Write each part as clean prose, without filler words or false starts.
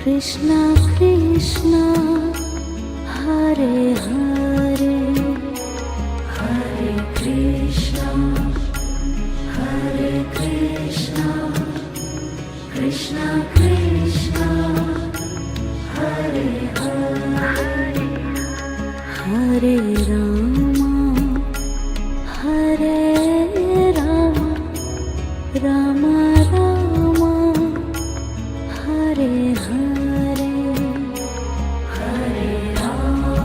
Krishna Krishna Hare Hare Hare Krishna Krishna Krishna Hare Hare Hare Rama Hare Rama Rama Rama Hare Hare Hare Rama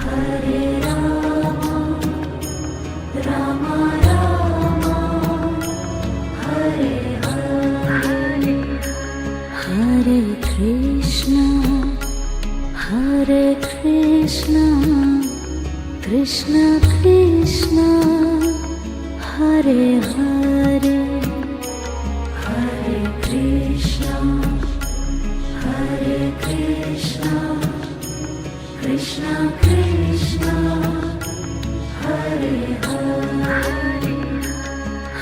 Hare Rama Rama Rama Hare Hare Hare Krishna Krishna Krishna Hare Hare Hare Krishna Krishna Krishna Hare Hare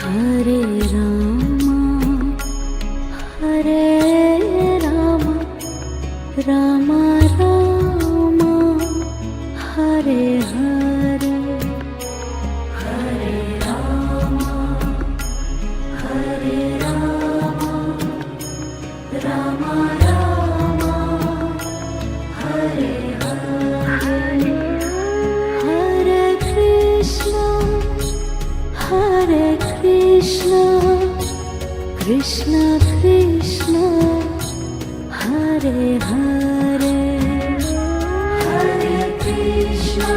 Hare Rama Hare Rama Rama Rama Hare Hare Hare Rama Hare Rama Rama Rama Hare Hare Hare Krishna Krishna Krishna Hare Hare Hare Krishna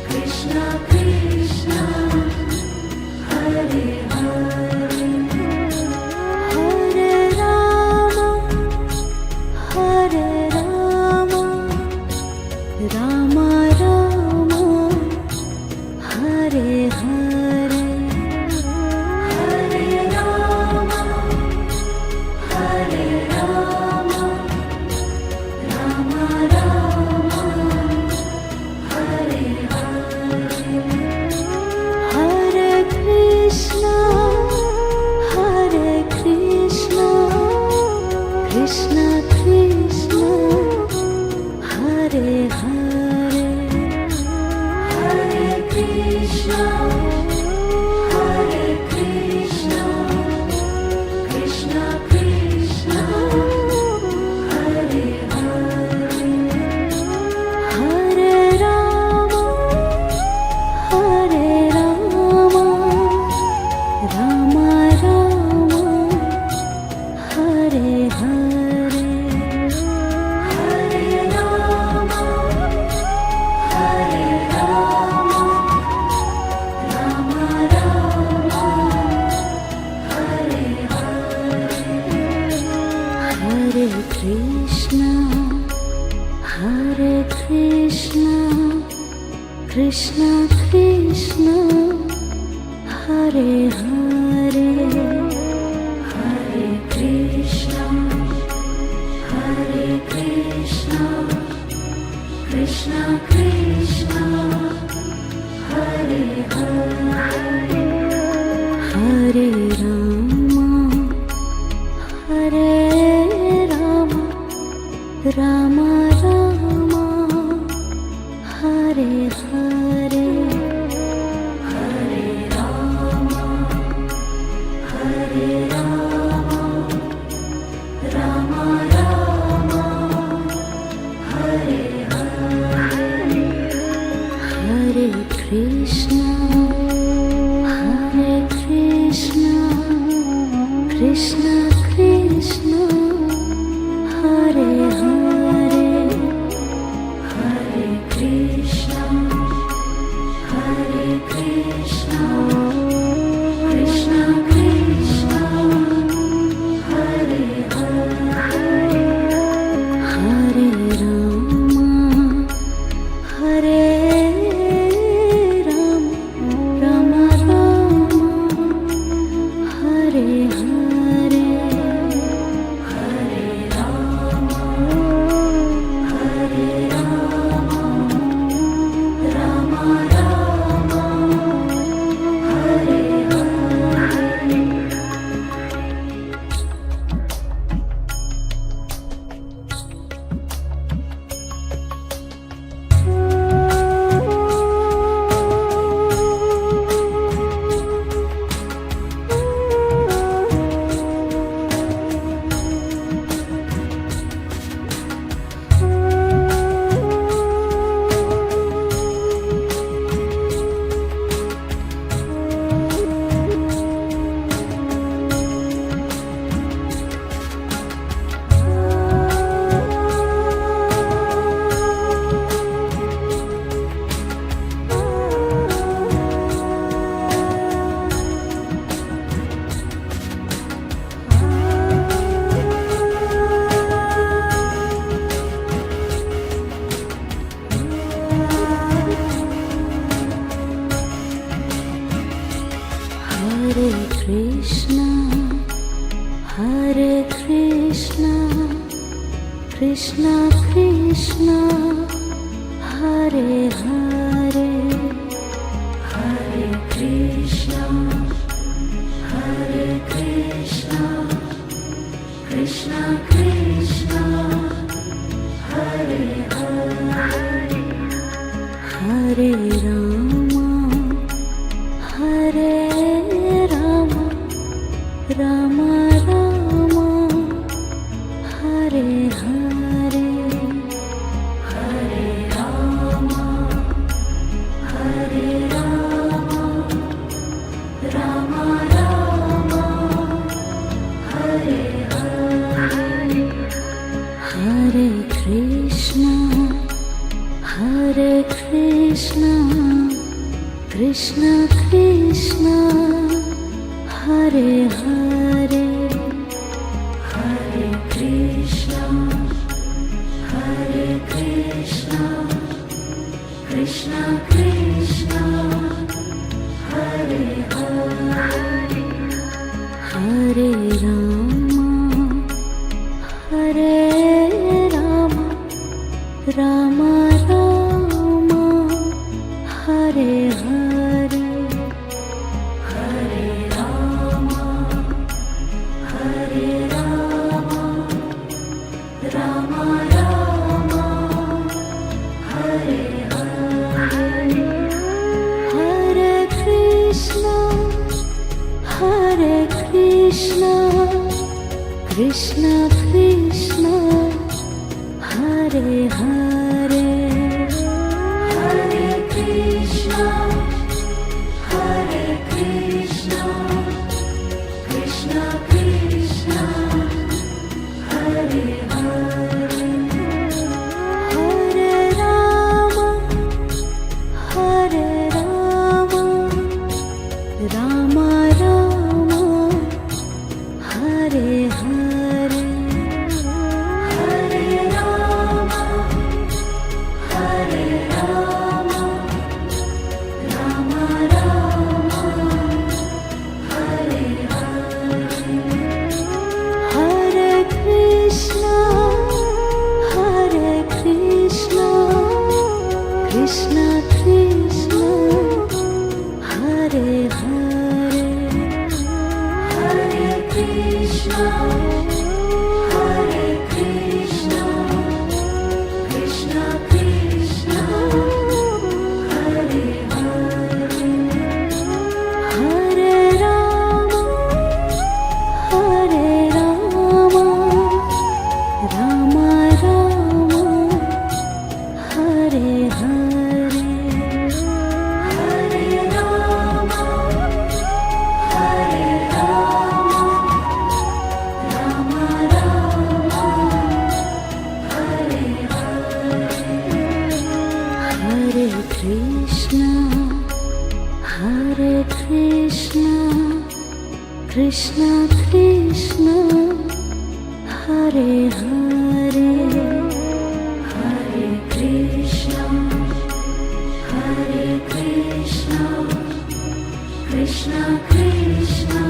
Krishna Krishna Hare Hare Hare Rama Rama Rama Hare Hare Hare Rama Rama Rama Hare Hare Hare Krishna Krishna Krishna Hare Hare Hare Krishna Krishna Krishna Hare Hare Hare Rama Rama Rama Hare Hare Hare Rama Rama Rama Hare Hare Hare Krishna Krishna Krishna Hare Hare Hare Krishna Krishna Krishna Hare Hare Hare Rama Rama Rama Hare Hare Hare Rama Rama Rama Hare Hare Hare Krishna Krishna Krishna Hare Hare Hare Krishna Krishna Krishna Hare Hare Hare Rama Rama Krishna Krishna Hare Hare Hare Krishna Krishna Krishna Hare Hare Hare Rama Hare Rama Rama Rama Hare Hare Hare Rama Hare Rama Rama Rama Hare Hare Hare Krishna Krishna Krishna Hare Hare Hare Krishna Krishna Krishna Hare Hare Hare Rama Hare Rama Rama Rama Hare Hare Hare Rama Hare Rama Rama Rama Hare Hare Hare Krishna Krishna Krishna Hare Hare Hare Krishna Krishna Krishna Hare Hare Hare Rama Rama Rama Hare Hare Hare Rama Rama Rama Hare Hare Hare Krishna Krishna Krishna Hare Hare Hare Krishna Krishna Krishna Hare Hare Hare Rama Rama Rama Hare Hare Hare Rama Rama Rama Hare Hare Hare Krishna Krishna Krishna Hare Hare Hare Krishna Krishna Krishna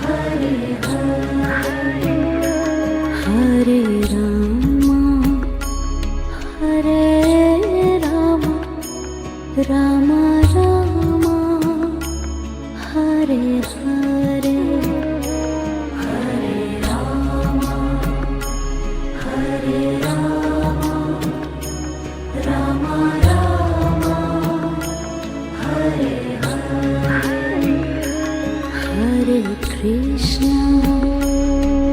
Hare Hare Hare Rama Rama Rama Hare Hare Hare Rama Rama Rama Hare Hare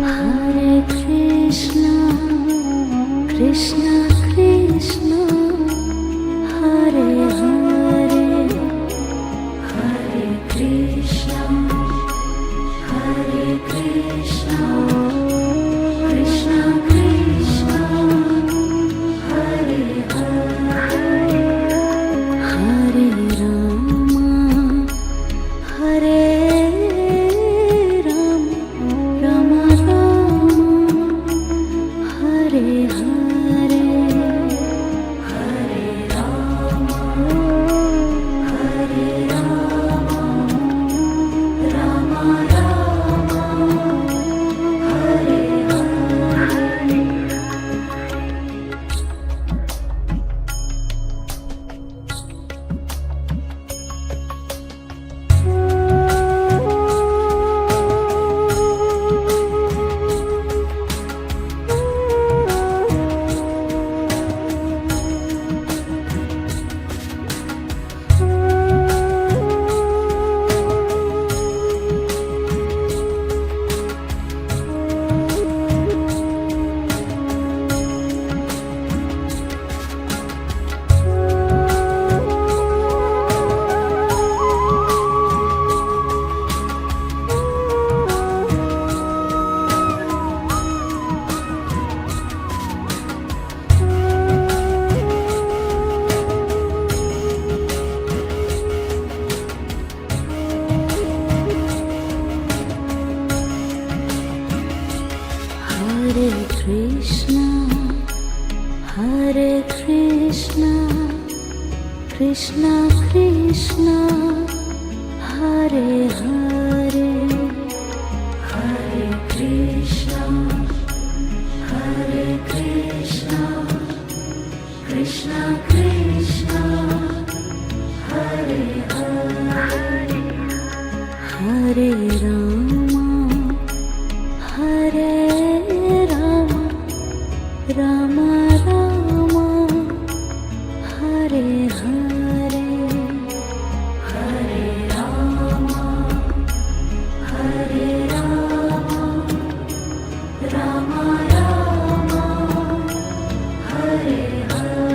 Hare Krishna Krishna Krishna Hare Hare Krishna Krishna Hare Hare Hare Krishna Krishna Krishna Hare Hare Hare Rama Hare Rama Rama Rama Hare Hare Hare Rama Hare Rama Rama Rama Hare Hare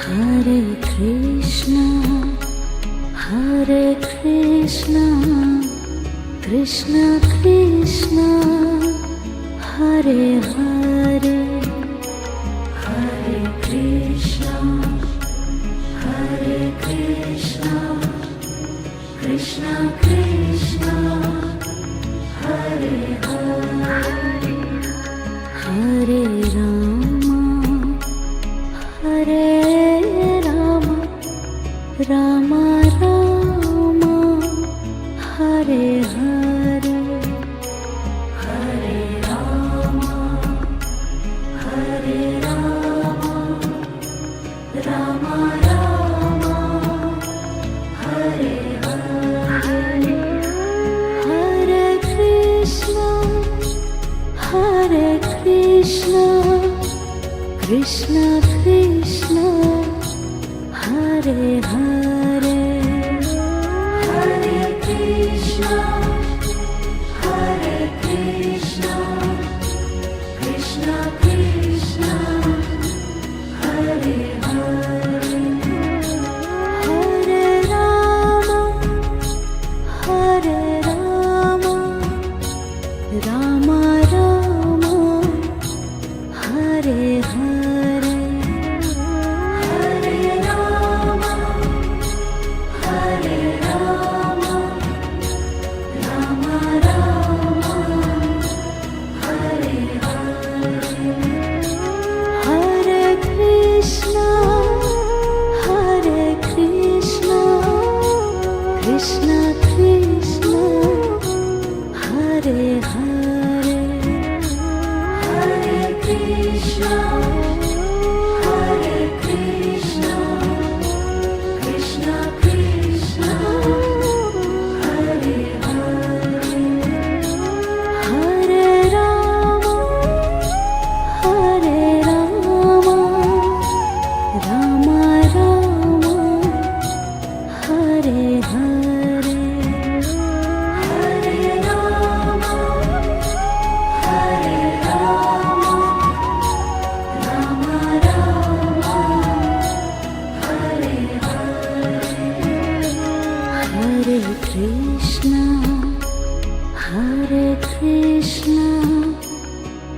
Hare Krishna Krishna Krishna Hare Hare Hare Krishna Krishna Krishna Hare Hare Hare Rama Hare Rama Rama Rama Hare Hare Hare Rama Hare Rama Rama Rama Hare Hare Hare Krishna Krishna Krishna Hare Hare Hare Krishna Krishna Krishna Hare Hare Hare Rama Rama Rama Hare Hare Hare Rama Rama Rama Hare Hare Hare Krishna Krishna Krishna Hare Hare Hare Krishna Krishna Krishna Hare Hare Hare Rama Rama Rama Hare Hare Hare Rama Rama Rama Hare Hare Hare Krishna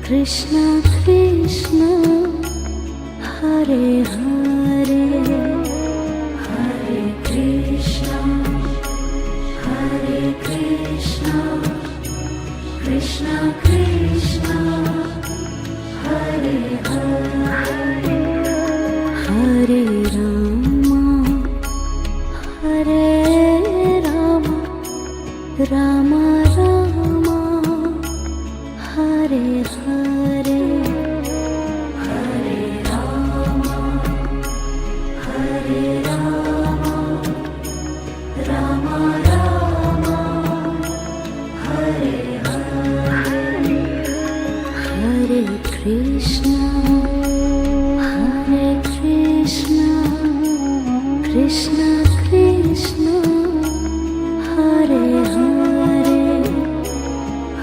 Krishna Krishna Hare Hare Hare Krishna Krishna Krishna Hare Hare Hare Rama Rama Rama Hare Hare Hare Rama Rama Rama Hare Hare Hare Krishna Krishna Krishna Hare Hare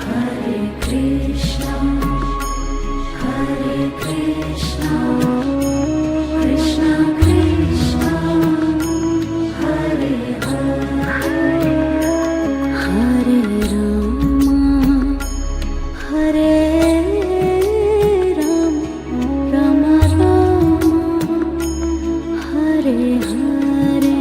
Hare Krishna Krishna Krishna Hare Hare Hare Rama Rama Rama Hare Hare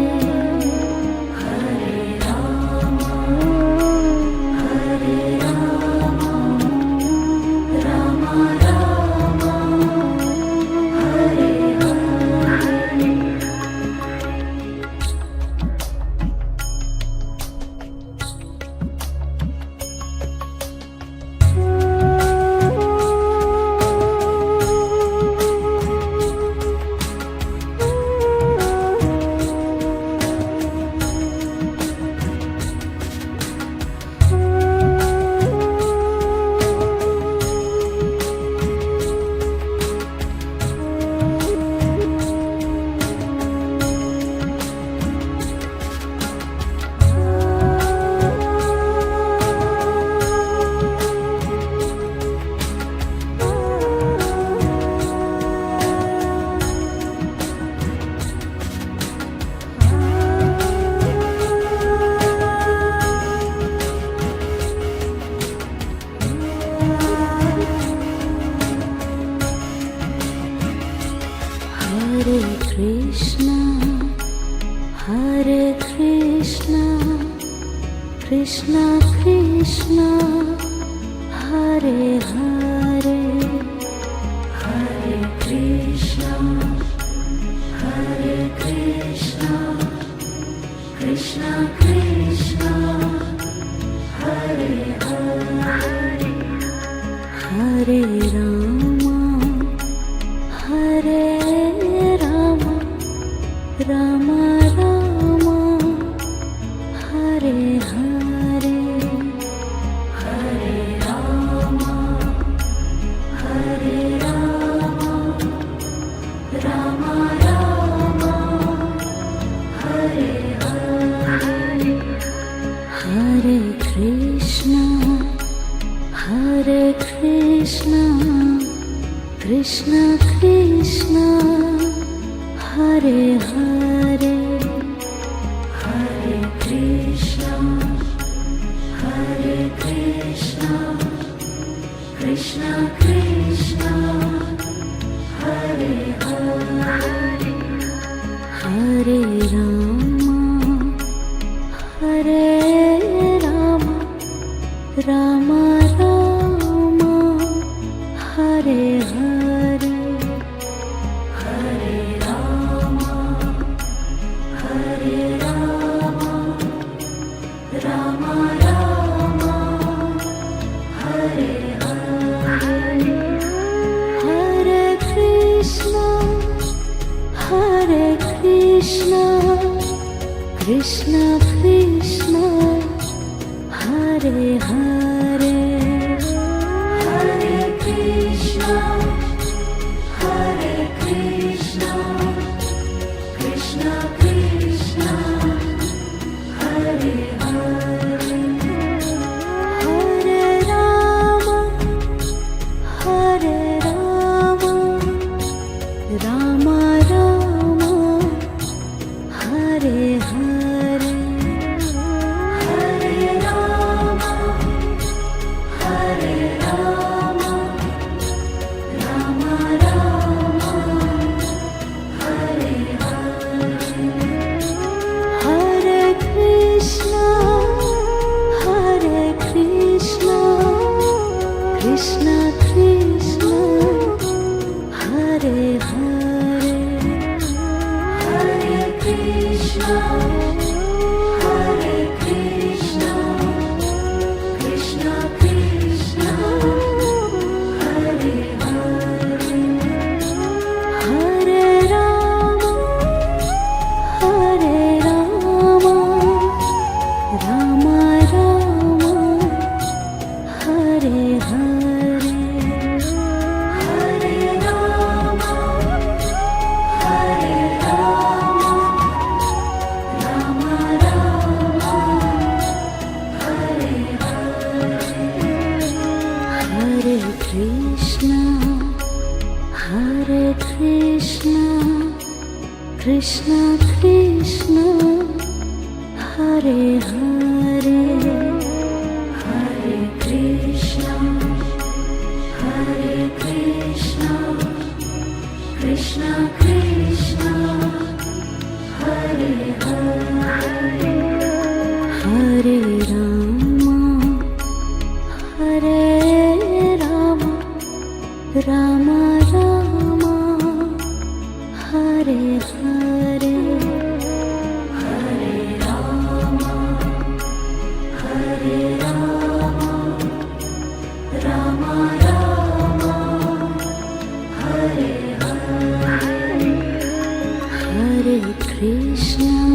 Krishna, Hare Krishna, Krishna Krishna, Hare Hare, Hare Krishna, Hare Krishna, Krishna Krishna, Hare Hare, Hare Rama, Hare Rama, Rama Rama, Hare Hare, Hare Rama, Hare Rama, Rama Rama, Hare Hare, Hare Krishna, Hare Krishna, Krishna Krishna, Hare Hare, Hare Krishna, Hare Krishna, Krishna Krishna, Hare Hare, Hare Rama, Hare Rama, Rama Rama, Hare Hare, Hare Rama, Hare Rama, Rama Rama, Hare Hare, Hare Krishna, Hare Krishna, Krishna Krishna, Hare Hare, Hare Krishna, Hare Krishna, Krishna Krishna, Hare Hare, Hare Rama, Hare Rama, Rama Rama, Hare Hare, Hare Rama, Hare Rama, Rama Rama, Hare Hare, Hare Krishna, Hare Krishna, Krishna Krishna, Hare Hare, Hare Krishna, Hare Krishna, Krishna Krishna, Hare Hare, Hare Rama, Hare Rama, Rama Rama, Hare Hare, Hare Rama, Hare Rama, Rama Rama, Hare Hare, Hare Krishna, Hare Krishna, Krishna Krishna, Hare Hare, Hare Krishna, Hare Krishna, Krishna Krishna, Hare Hare, Hare Rama, Hare Rama, Rama Rama, Hare Hare, Hare Rama, Hare Rama, Rama Rama, Hare Hare, Hare Krishna,